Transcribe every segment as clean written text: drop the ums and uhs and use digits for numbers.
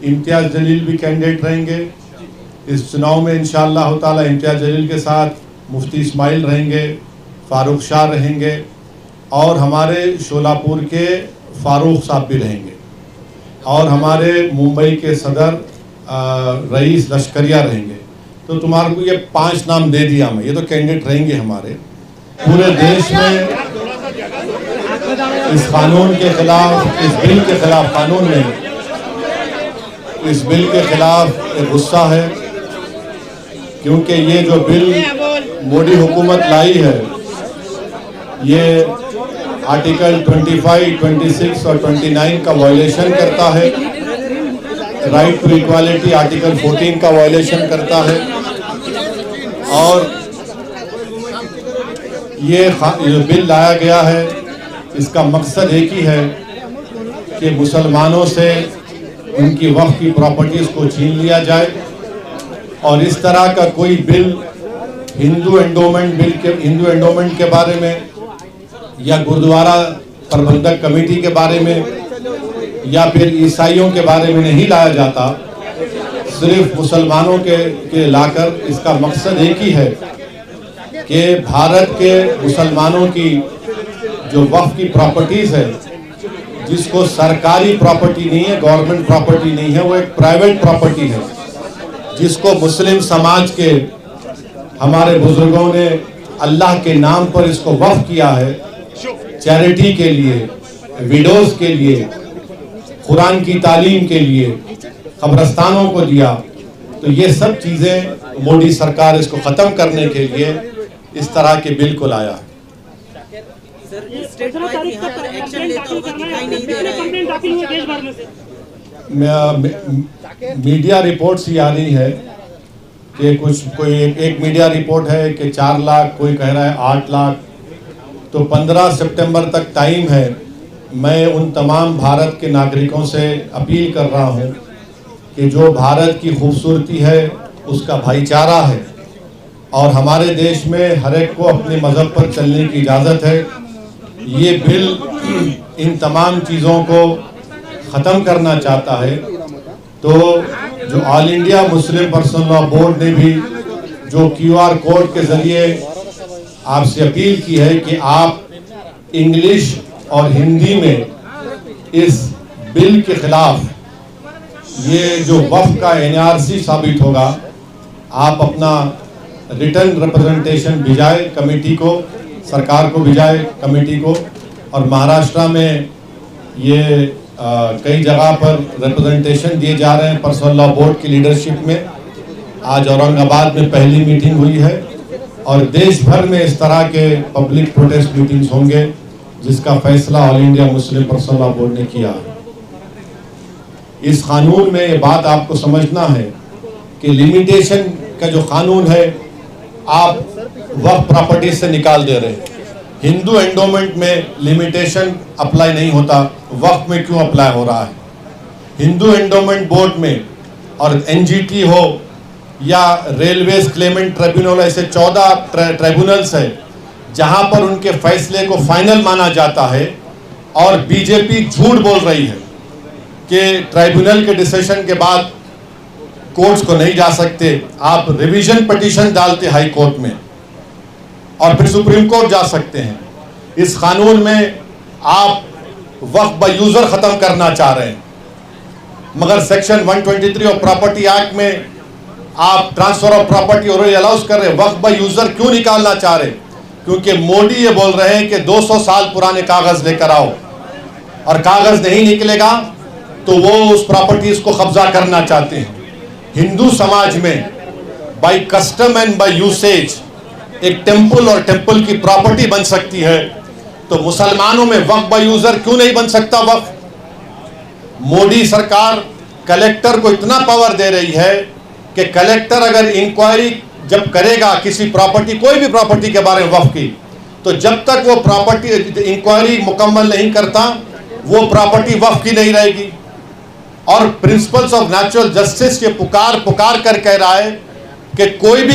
इम्तियाज़ जलील भी कैंडिडेट रहेंगे इस चुनाव में इंशाअल्लाह ताला। इम्तियाज़ जलील के साथ मुफ्ती इस्माइल रहेंगे, फ़ारूक शाह रहेंगे और हमारे शोलापुर के फ़ारूक साहब भी रहेंगे और हमारे मुंबई के सदर रईस लश्करिया रहेंगे। तो तुम्हारे को ये 5 नाम दे दिया मैं, ये तो कैंडिडेट रहेंगे हमारे। पूरे देश में इस कानून के खिलाफ, इस बिल के खिलाफ, कानून में इस बिल के खिलाफ एक गुस्सा है, क्योंकि ये जो बिल मोदी हुकूमत लाई है ये आर्टिकल 25, 26 और 29 का वायलेशन करता है। राइट टू इक्वालिटी आर्टिकल 14 का वायलेशन करता है। और ये बिल लाया गया है, इसका मकसद एक ही है कि मुसलमानों से उनकी वक्फ की प्रॉपर्टीज़ को छीन लिया जाए। और इस तरह का कोई बिल हिंदू एंडोमेंट के बारे में या गुरुद्वारा प्रबंधक कमेटी के बारे में या फिर ईसाइयों के बारे में नहीं लाया जाता, सिर्फ मुसलमानों के लाकर। इसका मकसद एक ही है कि भारत के मुसलमानों की जो वक्फ की प्रॉपर्टीज़ है, जिसको सरकारी प्रॉपर्टी नहीं है, गवर्नमेंट प्रॉपर्टी नहीं है, वो एक प्राइवेट प्रॉपर्टी है, जिसको मुस्लिम समाज के हमारे बुजुर्गों ने अल्लाह के नाम पर इसको वक्फ किया है, चैरिटी के लिए, विडोज के लिए, कुरान की तालीम के लिए, कब्रस्तानों को दिया। तो ये सब चीज़ें मोदी सरकार इसको ख़त्म करने के लिए इस तरह के बिल को लाया है। मीडिया रिपोर्ट्स ही आ रही है कि कोई एक मीडिया रिपोर्ट है कि 4 लाख, कोई कह रहा है 8 लाख। तो 15 सितंबर तक टाइम है। मैं उन तमाम भारत के नागरिकों से अपील कर रहा हूं कि जो भारत की खूबसूरती है उसका भाईचारा है और हमारे देश में हर एक को अपने मज़हब पर चलने की इजाज़त है। ये बिल इन तमाम चीज़ों को ख़त्म करना चाहता है। तो जो all India Muslim personal law board ने भी जो QR कोड के ज़रिए आपसे अपील की है कि आप इंग्लिश और हिंदी में इस बिल के खिलाफ ये जो वफ़ का NRC साबित होगा, आप अपना रिटर्न रिप्रेजेंटेशन भिजाए कमेटी को, सरकार को भिजाए कमेटी को। और महाराष्ट्र में ये कई जगह पर रिप्रेजेंटेशन दिए जा रहे हैं पर्सनल लॉ बोर्ड की लीडरशिप में। आज औरंगाबाद में पहली मीटिंग हुई है और देश भर में इस तरह के पब्लिक प्रोटेस्ट मीटिंग्स होंगे, जिसका फैसला all India Muslim personal law board ने किया है। इस कानून में ये बात आपको समझना है कि लिमिटेशन का जो कानून है आप वक्फ प्रॉपर्टी से निकाल दे रहे हैं। हिंदू एंडोमेंट में लिमिटेशन अप्लाई नहीं होता, वक्फ में क्यों अप्लाई हो रहा है? हिंदू एंडोमेंट बोर्ड में और NGT हो या रेलवेज क्लेमेंट ट्रिब्यूनल, ऐसे 14 ट्रिब्यूनल्स है जहां पर उनके फैसले को फाइनल माना जाता है। और बीजेपी झूठ बोल रही है कि ट्रिब्यूनल के डिसीजन के बाद कोर्ट्स को नहीं जा सकते। आप रिवीजन पिटीशन डालते हाई कोर्ट में और फिर सुप्रीम कोर्ट जा सकते हैं। इस कानून में आप वक्फ बाय यूजर खत्म करना चाह रहे हैं, मगर सेक्शन 123 ऑफ प्रॉपर्टी एक्ट में आप transfer of property already allows कर रहे हैं। वक्फ बाय यूजर क्यों निकालना चाह रहे हैं? क्योंकि मोदी ये बोल रहे हैं कि 200 साल पुराने कागज लेकर आओ, और कागज नहीं निकलेगा तो वो उस प्रॉपर्टीज को कब्जा करना चाहते हैं। हिंदू समाज में by custom and by usage एक टेम्पल और टेम्पल की प्रॉपर्टी बन सकती है, तो मुसलमानों में वक्फ बाय यूजर क्यों नहीं बन सकता वक्फ? मोदी सरकार कलेक्टर को इतना पावर दे रही है कि कलेक्टर अगर इंक्वायरी जब करेगा किसी प्रॉपर्टी, कोई भी प्रॉपर्टी के बारे में वक्फ की, तो जब तक वो प्रॉपर्टी इंक्वायरी मुकम्मल नहीं करता वो प्रॉपर्टी वक्फ की नहीं रहेगी। और प्रिंसिपल्स ऑफ नेचुरल जस्टिस ये पुकार कर कह रहा है कि कोई भी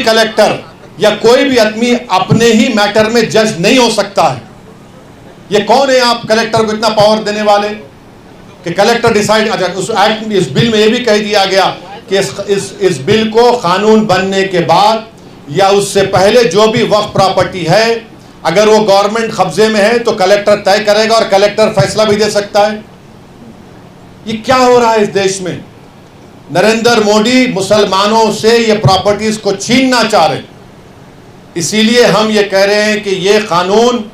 कलेक्टर या कोई भी आदमी अपने ही मैटर में जज नहीं हो सकता है। ये कौन है आप कलेक्टर को इतना पावर देने वाले? कि कलेक्टर डिसाइड, उस एक्ट इस बिल में ये भी कह दिया गया कि इस बिल को कानून बनने के बाद या उससे पहले जो भी वक्फ प्रॉपर्टी है अगर वो गवर्नमेंट कब्जे में है तो कलेक्टर तय करेगा और कलेक्टर फैसला भी दे सकता है। ये क्या हो रहा है इस देश में? नरेंद्र मोदी मुसलमानों से ये प्रॉपर्टीज को छीनना चाह रहे, इसीलिए हम ये कह रहे हैं कि ये कानून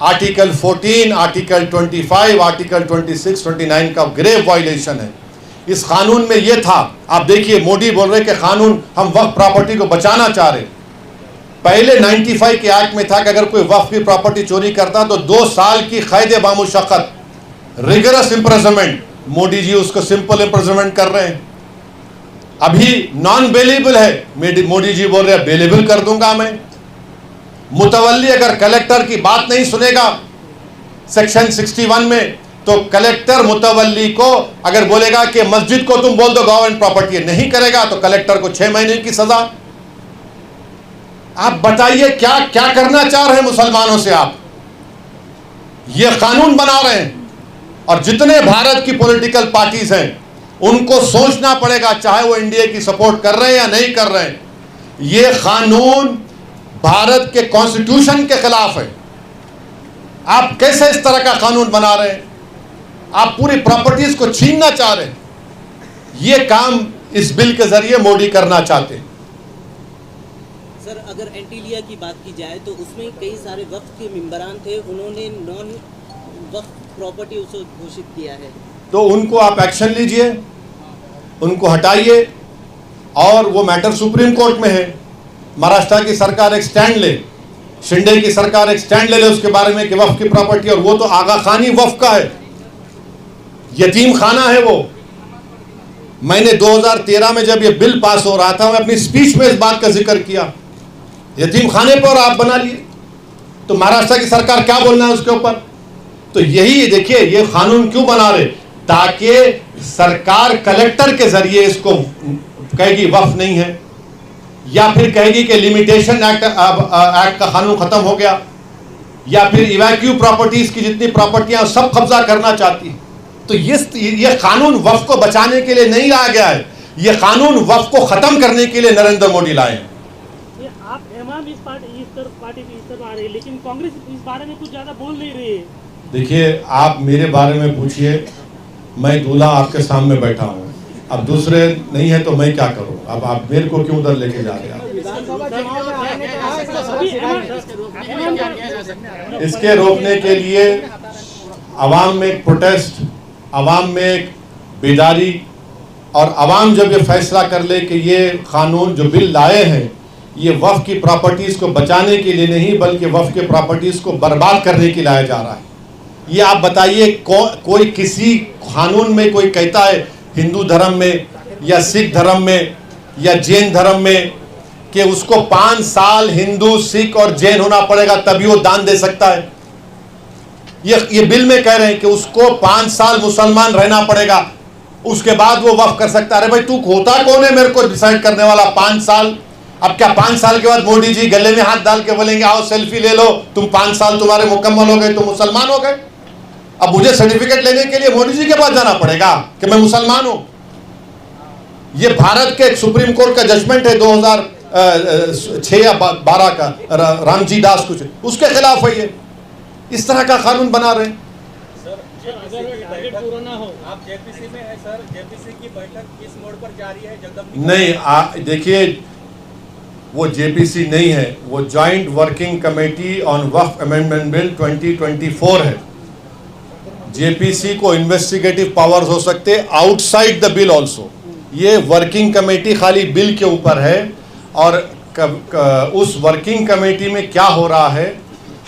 आर्टिकल 14, आर्टिकल 25, आर्टिकल 26, 29 का ग्रेव वायलेशन है। इस कानून में ये था, आप देखिए मोदी बोल रहे कि कानून हम वक्फ प्रॉपर्टी को बचाना चाह रहे। पहले 95 के एक्ट में था कि अगर कोई वक्फ की प्रॉपर्टी चोरी करता तो 2 साल की कैद बामुशक्कत, रिगरस इम्प्रिजनमेंट। मोदी जी उसको सिंपल इम्प्रिजनमेंट कर रहे हैं। अभी नॉन बेलेबल है, मोदी जी बोल रहे हैं बेलेबल कर दूंगा मैं। मुतवल्ली अगर कलेक्टर की बात नहीं सुनेगा सेक्शन 61 में, तो कलेक्टर मुतवल्ली को अगर बोलेगा कि मस्जिद को तुम बोल दो गवर्नमेंट प्रॉपर्टी है, नहीं करेगा तो कलेक्टर को 6 महीने की सजा। आप बताइए क्या क्या करना चाह रहे हैं मुसलमानों से? आप ये कानून बना रहे हैं और जितने भारत की पॉलिटिकल पार्टीज हैं उनको सोचना पड़ेगा, चाहे वो इंडिया की सपोर्ट कर रहे हैं या नहीं कर रहे हैं, ये कानून भारत के कॉन्स्टिट्यूशन के खिलाफ है। आप कैसे इस तरह का कानून बना रहे हैं? आप पूरी प्रॉपर्टीज को छीनना चाह रहे हैं। ये काम इस बिल के जरिए मोदी करना चाहते हैं। सर, अगर एंटीलिया की बात की जाए तो उसमें कई सारे वक्फ के मेंबरान थे, उन्होंने नॉन वक्फ प्रॉपर्टी उसे घोषित किया है, तो उनको आप एक्शन लीजिए, उनको हटाइए और वो मैटर सुप्रीम कोर्ट में है। महाराष्ट्र की सरकार एक स्टैंड ले, शिंदे की सरकार एक स्टैंड ले उसके बारे में कि वक्फ की प्रॉपर्टी, और वो तो आगा खानी वक्फ का है, यतीम खाना है वो। मैंने 2013 में जब ये बिल पास हो रहा था मैं अपनी स्पीच में इस बात का जिक्र किया, यतीम खाने पर आप बना लिए, तो महाराष्ट्र की सरकार क्या बोलना है उसके ऊपर? तो यही देखिए ये कानून क्यों बना रहे, ताकि सरकार कलेक्टर के जरिए इसको कहेगी वक्फ नहीं है, या फिर कहेगी कि लिमिटेशन एक्ट का कानून खत्म हो गया, या फिर इवैक्यू प्रॉपर्टीज की जितनी प्रॉपर्टियां सब कब्जा करना चाहती है। तो ये कानून वक्फ को बचाने के लिए नहीं लाया गया है, ये कानून वक्फ को खत्म करने के लिए नरेंद्र मोदी लाए हैं। आप इस पार्टी की इस तरफ आ रही है, लेकिन कांग्रेस इस बारे में कुछ ज्यादा बोल नहीं रही है। देखिए आप मेरे बारे में पूछिए, मैं दूल्हा आपके सामने बैठा हूँ, अब दूसरे नहीं है तो मैं क्या करूँ? अब आप मेरे को क्यों उधर लेके जा रहे हैं? इसके रोकने के लिए अवाम में एक प्रोटेस्ट, अवाम में एक बेदारी, और अवाम जब ये फैसला कर ले कि ये कानून जो बिल लाए हैं ये वक्फ की प्रॉपर्टीज को बचाने के लिए नहीं बल्कि वक्फ के प्रॉपर्टीज को बर्बाद करने के लिए लाया जा रहा है, ये आप बताइए कोई किसी कानून में कोई कहता है हिंदू धर्म में या सिख धर्म में या जैन धर्म में कि उसको 5 साल हिंदू सिख और जैन होना पड़ेगा तभी वो दान दे सकता है? ये बिल में कह रहे हैं कि उसको 5 साल मुसलमान रहना पड़ेगा, उसके बाद वो वक्फ कर सकता है। अरे भाई तू होता कौन है मेरे को डिसाइड करने वाला? 5 साल, अब क्या 5 साल के बाद मोदी जी गले में हाथ डाल के बोलेंगे आओ सेल्फी ले लो, तुम 5 साल तुम्हारे मुकम्मल हो गए, तुम मुसलमान हो गए? अब मुझे सर्टिफिकेट लेने के लिए मोदी जी के पास जाना पड़ेगा कि मैं मुसलमान हूं? ये भारत के सुप्रीम कोर्ट का जजमेंट है 2006 या 12 का, रामजी दास कुछ, उसके खिलाफ है ये। इस तरह का कानून बना रहे हैं। आप जेपीसी में है सर, जेपीसी की बैठक किस मोड़ पर जारी है? जगदम्बिका नहीं, देखिए वो जेपीसी नहीं है, वो joint working committee on Waqf amendment bill 2024 है। जेपीसी को इन्वेस्टिगेटिव पावर्स हो सकते आउटसाइड द बिल ऑल्सो। ये वर्किंग कमेटी खाली बिल के ऊपर है, और उस वर्किंग कमेटी में क्या हो रहा है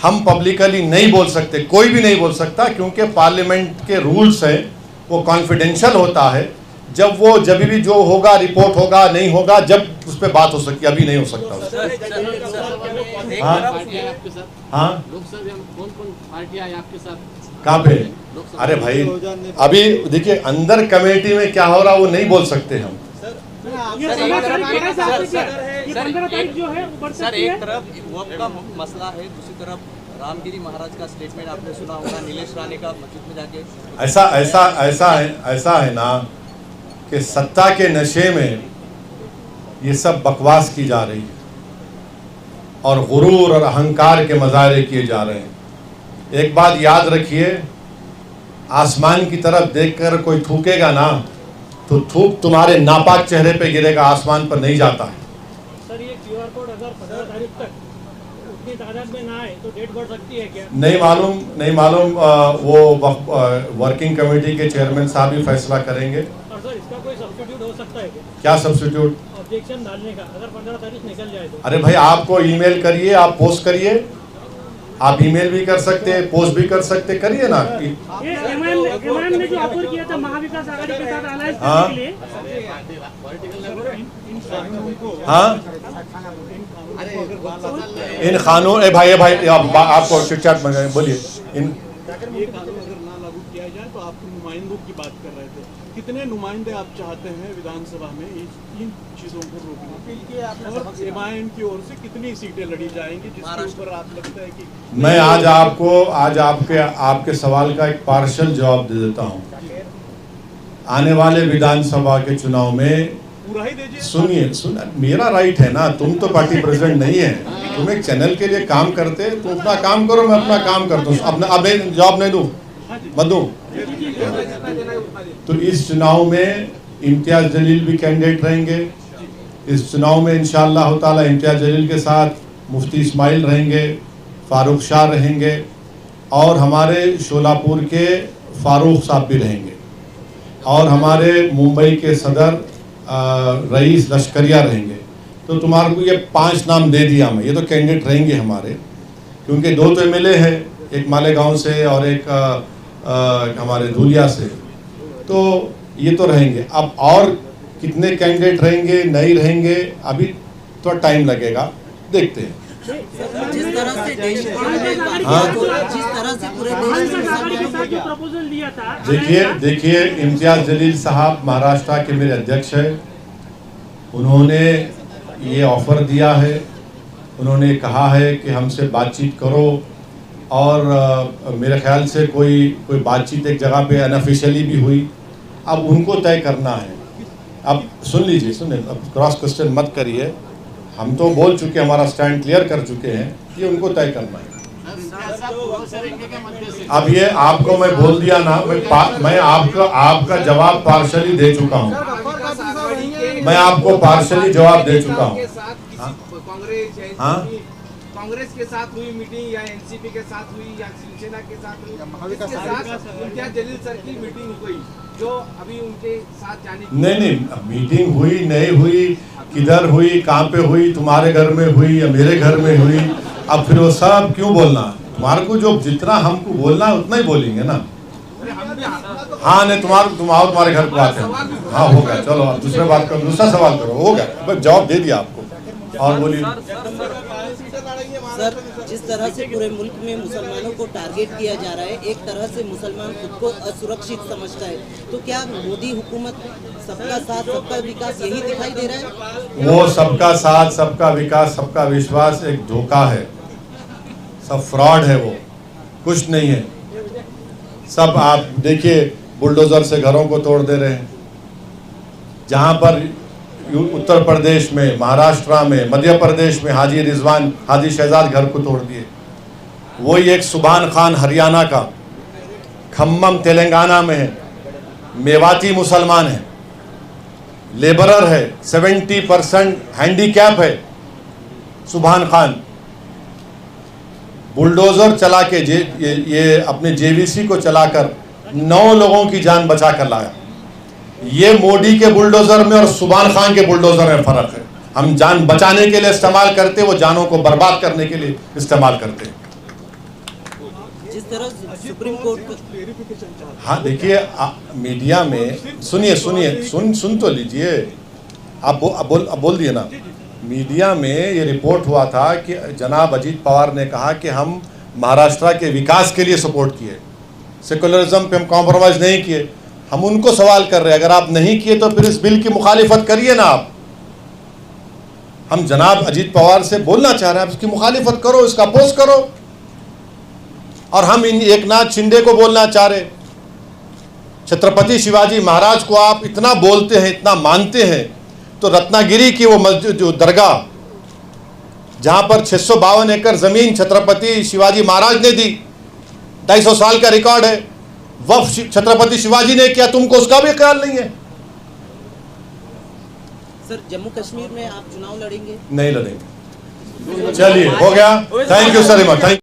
हम पब्लिकली नहीं बोल सकते, कोई भी नहीं बोल सकता, क्योंकि पार्लियामेंट के रूल्स हैं, वो कॉन्फिडेंशियल होता है। जब भी जो होगा रिपोर्ट होगा, नहीं होगा, जब उस पर बात हो सकती है, अभी नहीं हो सकता। हाँ, कौन-कौन पार्टियां आपके साथ? कहाँ पे? अरे भाई अभी देखिए अंदर कमेटी में क्या हो रहा वो नहीं बोल सकते हम। सर एक तरफ वक्फ का मसला है, दूसरी तरफ रामगिरी महाराज का स्टेटमेंट आपने सुना होगा, नीलेश राणे का मस्जिद में जाके। ऐसा है ना कि सत्ता के नशे में ये सब बकवास की जा रही है और गुरूर और अहंकार के मज़ाहरे किए जा रहे हैं। एक बात याद रखिए, आसमान की तरफ देखकर कोई थूकेगा ना तो थूक तुम्हारे नापाक चेहरे पे गिरेगा, आसमान पर नहीं जाता है। सर ये QR कोड अगर 15 तारीख तक उतनी तादाद में ना आए तो डेट बढ़ सकती है क्या? नहीं मालूम वो वर्किंग कमेटी के चेयरमैन साहब ही फैसला करेंगे। और सर इसका कोई सब्स्टिट्यूट हो सकता है क्या सब्स्टिट्यूट? ऑब्जेक्शन डालने का, अगर 15 तारीख निकल जाए तो। अरे भाई, आपको ईमेल करिए, आप पोस्ट करिए, आप ईमेल भी कर सकते हैं, पोस्ट भी कर सकते, करिए ना। ये एमआईएम ने जो ऑफर किया था महाविकास आघाड़ी के साथ अलायंस करने के लिए, हाँ इन कानून भाई आपको चिट-चैट में बोलिए। ये कानून अगर ना लागू किया जाए तो आप नुमाइंदों की बात कर रहे थे, कितने नुमाइंदे आप चाहते हैं विधानसभा में इस 3 चीजों को रोकने? और एमआईएम की ओर से कितनी सीटें लड़ी जाएंगी जिसके ऊपर आप लगता है कि? मैं आज आपके सवाल का एक पार्शल जवाब दे देता हूँ। आने वाले विधानसभा के चुनाव में पूरा ही दीजिए। सुनिए, मेरा राइट है ना, तुम तो पार्टी प्रेसिडेंट नहीं है, तुम एक चैनल के लिए काम करते, तुम अपना काम करो, मैं अपना काम करता हूँ। अब जवाब नहीं दूँ, मत दूँ। तो इस चुनाव में इम्तियाज जलील भी कैंडिडेट रहेंगे। इस चुनाव में इंशाअल्लाह ताला इम्तियाज जलील के साथ मुफ्ती इस्माइल रहेंगे, फारूक शाह रहेंगे और हमारे शोलापुर के फारूक साहब भी रहेंगे और हमारे मुंबई के सदर रईस लश्करिया रहेंगे। तो तुम्हारे को ये 5 नाम दे दिया मैं, ये तो कैंडिडेट रहेंगे हमारे, क्योंकि 2 तो MLA है, एक मालेगांव से और एक हमारे धुलिया से, तो ये तो रहेंगे। अब और कितने कैंडिडेट रहेंगे नहीं रहेंगे अभी तो टाइम लगेगा, देखते हैं। जिस तरह से देश जिस तरह से पूरे देश में प्रपोजल दिया था, देखिए इम्तियाज जलील साहब महाराष्ट्र के मेरे अध्यक्ष हैं। उन्होंने ये ऑफर दिया है, उन्होंने कहा है कि हमसे बातचीत करो और मेरे ख्याल से कोई बातचीत एक जगह पे अनऑफिशियली भी हुई। अब उनको तय करना है। अब सुन लीजिए, अब क्रॉस क्वेश्चन मत करिए, हम तो बोल चुके, हमारा स्टैंड क्लियर कर चुके हैं, ये उनको तय करना है। अब ये आपको मैं बोल दिया ना, मैं आपका जवाब पार्शली दे चुका हूँ, मैं आपको पार्शली जवाब दे चुका हूँ। कांग्रेस के साथ हुई मीटिंग या एनसीपी के साथ हुई या शिवसेना के साथ हुई, इसके साथ इम्तियाज जलील सर की मीटिंग हुई जो अभी उनके साथ जाने की? नहीं, मीटिंग हुई नहीं हुई, किधर हुई, कहाँ पे हुई, तुम्हारे घर में हुई या मेरे घर में हुई, अब फिर वो सब क्यों बोलना? तुम्हारे को जो जितना हमको बोलना है उतना ही बोलेंगे ना। हाँ नहीं, तुम्हारे घर को आते हैं। हाँ हो गया, चलो अब दूसरा बात करो, दूसरा सवाल करो, हो गया, बस जवाब दे दिया आपको। और बोलिए सर, जिस तरह से पूरे मुल्क में मुसलमानों को टारगेट किया जा रहा है, एक तरह से मुसलमान खुद को असुरक्षित समझता है, तो क्या मोदी हुकूमत सबका साथ सबका विकास यही दिखाई दे रहा है? वो सबका साथ सबका विकास सबका विश्वास एक धोखा है, सब फ्रॉड है, वो कुछ नहीं है। सब आप देखिए, बुलडोजर से घरों को तोड़ दे रहे हैं। जहाँ पर उत्तर प्रदेश में, महाराष्ट्र में, मध्य प्रदेश में हाजी रिजवान, हाजी शहजाद घर को तोड़ दिए। वही एक सुभान खान हरियाणा का, खम्मम तेलंगाना में है, मेवाती मुसलमान है, लेबरर है, 70% हैंडीकैप है। सुभान खान बुलडोजर चला के ये अपने JVC को चलाकर 9 लोगों की जान बचा कर लाया। ये मोदी के बुलडोजर में और सुभान खान के बुलडोजर में फर्क है। हम जान बचाने के लिए इस्तेमाल करते, वो जानों को बर्बाद करने के लिए इस्तेमाल करते। जिस तरह सुप्रीम कोर्ट, हाँ देखिए, मीडिया में सुनिए, सुन तो लीजिए, आप बोल दिए ना। मीडिया में ये रिपोर्ट हुआ था कि जनाब अजीत पवार ने कहा कि हम महाराष्ट्र के विकास के लिए सपोर्ट किए, सेकुलरिज्म पे हम कॉम्प्रोमाइज नहीं किए। हम उनको सवाल कर रहे हैं, अगर आप नहीं किए तो फिर इस बिल की मुखालिफत करिए ना आप। हम जनाब अजीत पवार से बोलना चाह रहे हैं, आप इसकी मुखालिफत करो, इसका अपोज करो। और हम इन एकनाथ शिंदे को बोलना चाह रहे, छत्रपति शिवाजी महाराज को आप इतना बोलते हैं, इतना मानते हैं, तो रत्नागिरी की वो मस्जिद, जो दरगाह जहां पर 652 एकड़ जमीन छत्रपति शिवाजी महाराज ने दी, 250 साल का रिकॉर्ड है, वक्फ छत्रपति शिवाजी ने किया, तुमको उसका भी ख्याल नहीं है। सर, जम्मू कश्मीर में आप चुनाव लड़ेंगे? नहीं लड़ेंगे। चलिए, हो गया। Thank you sir much.